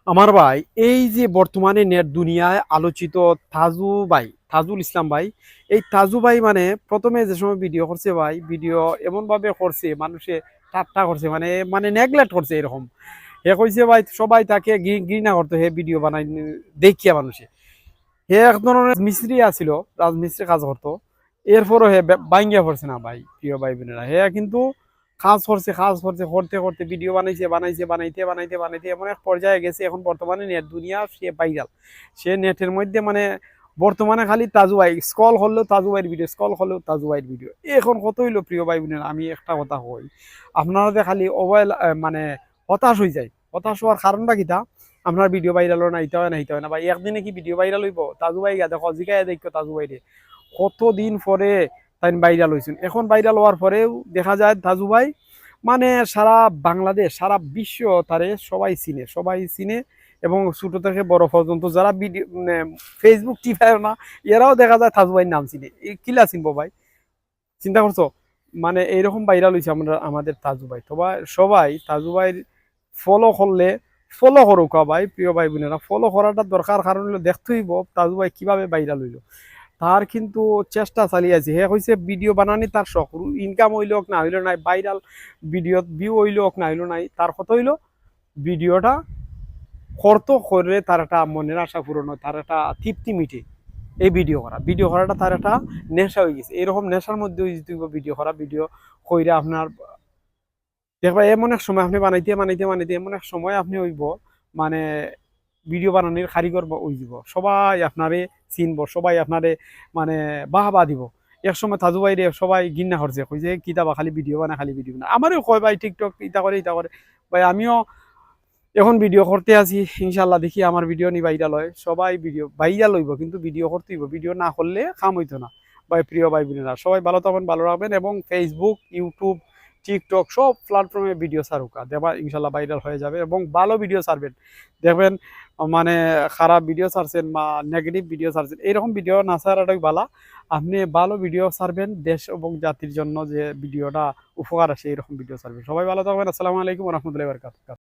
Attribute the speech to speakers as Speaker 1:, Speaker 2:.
Speaker 1: আমার ভাই, এই যে বর্তমানে নেট দুনিয়ায় আলোচিত তাজুল ইসলাম ভাই, এই তাজু ভাই মানে প্রথমে যে সময় ভিডিও করছে ভাই, ভিডিও এমন ভাবে করছে মানুষে ঠাট্টা করছে, মানে মানে নেগলেক্ট করছে এরকম। হে কইছে ভাই সবাই তাকে ঘৃণা করতো, হে ভিডিও বানাই দেখিয়া মানুষে। হে এক ধরনের মিস্ত্রি আছিল, রাজমিস্ত্রি কাজ করতো। এরপরও হে বাইঙ্গিয়া পড়ছে না ভাই, প্রিয় ভাই বোনেরা। হে কিন্তু কাজ করছে করতে করতে ভিডিও বানাইতে এমন এক পর্যায়ে গেছে, এখন বর্তমানে নেট দুনিয়া সে ভাইরাল। সে নেটের মধ্যে মানে বর্তমানে খালি তাজু ভাই স্ক্রল করলেও তাজু ভাইয়ের ভিডিও, স্ক্রল করলেও তাজু ভাইয়ের ভিডিও। এখন কত হইলো প্রিয় ভাই বোনেরা, আমি একটা কথা কই, আপনারা যে খালি মোবাইল মানে হতাশ হয়ে যায়। হতাশ হওয়ার কারণটা কিতা? আপনার ভিডিও ভাইরাল হয় না, ইতে হয় না, হিতে হয় না ভাই। একদিনে কি ভিডিও ভাইরাল হইব? তাজু ভাই গা দেখো, জিগায় দেখো তাজু ভাইরে কতদিন পরে তাই ভাইরাল হয়েছেন। এখন ভাইরাল হওয়ার পরেও দেখা যায় তাজু ভাই মানে সারা বাংলাদেশ, সারা বিশ্ব তারে সবাই চিনে। এবং ছোট থেকে বড় পর্যন্ত যারা ভিডিও ফেসবুক টিপায় না, এরাও দেখা যায় তাজু ভাইয়ের নাম চিনে। কিলা চিনবো ভাই? চিন্তা করছো? মানে এইরকম ভাইরাল হয়েছে আমাদের তাজু ভাই। তো সবাই তাজু ভাইয়ের ফলো করলে ফলো করুক ভাই, প্রিয় ভাই বোনেরা। ফলো করাটা দরকার, কারণ হলো দেখতে হইব তাজু ভাই কিভাবে ভাইরাল হইলো। তার কিন্তু চেষ্টা চালিয়ে আছে। হে হয়েছে ভিডিও বানানি তার শখ, ইনকাম হইল হোক না হইলো নাই, ভাইরাল ভিডিও ভিউ হইল হোক না হইলো নাই, তার কত হইলো ভিডিওটা করতো, করে তার একটা মনের আশা পূরণ হয়, তার একটা তৃপ্তি মিটে। এই ভিডিও করাটা তার একটা নেশা হয়ে গেছে। এরকম নেশার মধ্যে ভিডিও কইরা আপনার দেখবা এমন এক সময় আপনি বানাইতে এমন এক সময় আপনি হইব মানে ভিডিও বানানোর কারিগর হয়ে যাব। সবাই আপনারে চিনব, সবাই আপনারে মানে বাহবা দিব। এক সময় তাজু ভাইরে সবাই ঘৃণা করছে, কই যে কিতাবা খালি ভিডিও বানা, খালি ভিডিও বানা। আমারও কয় ভাই টিকটক ইটা করে ভাই। আমিও এখন ভিডিও করতে আছি, ইনশাল্লাহ দেখি আমার ভিডিও নি ভাইরাল হয়। সবাই ভিডিও ভাইরাল হইব, কিন্তু ভিডিও করতে হইব। ভিডিও না করলে কাম হইতো না ভাই। প্রিয় ভাই বোনেরা, সবাই ভালো থাকবেন, ভালো রাখবেন, এবং ফেসবুক, ইউটিউব, টিকটক সব প্ল্যাটফর্মে ভিডিও ছাড়ুকা দেবা, ইনশাল্লাহ ভাইরাল হয়ে যাবে। এবং ভালো ভিডিও ছাড়বেন, দেখবেন মানে খারাপ ভিডিও ছাড়ছেন বা নেগেটিভ ভিডিও ছাড়ছেন, এরকম ভিডিও না ছাড়াটাই ভালো। আপনি ভালো ভিডিও ছাড়বেন, দেশ এবং জাতির জন্য যে ভিডিওটা উপকার আসে এরকম ভিডিও ছাড়বেন। সবাই ভালো থাকবেন। আসসালামু আলাইকুম ওয়া রাহমাতুল্লাহি ওয়া বারাকাতুহু।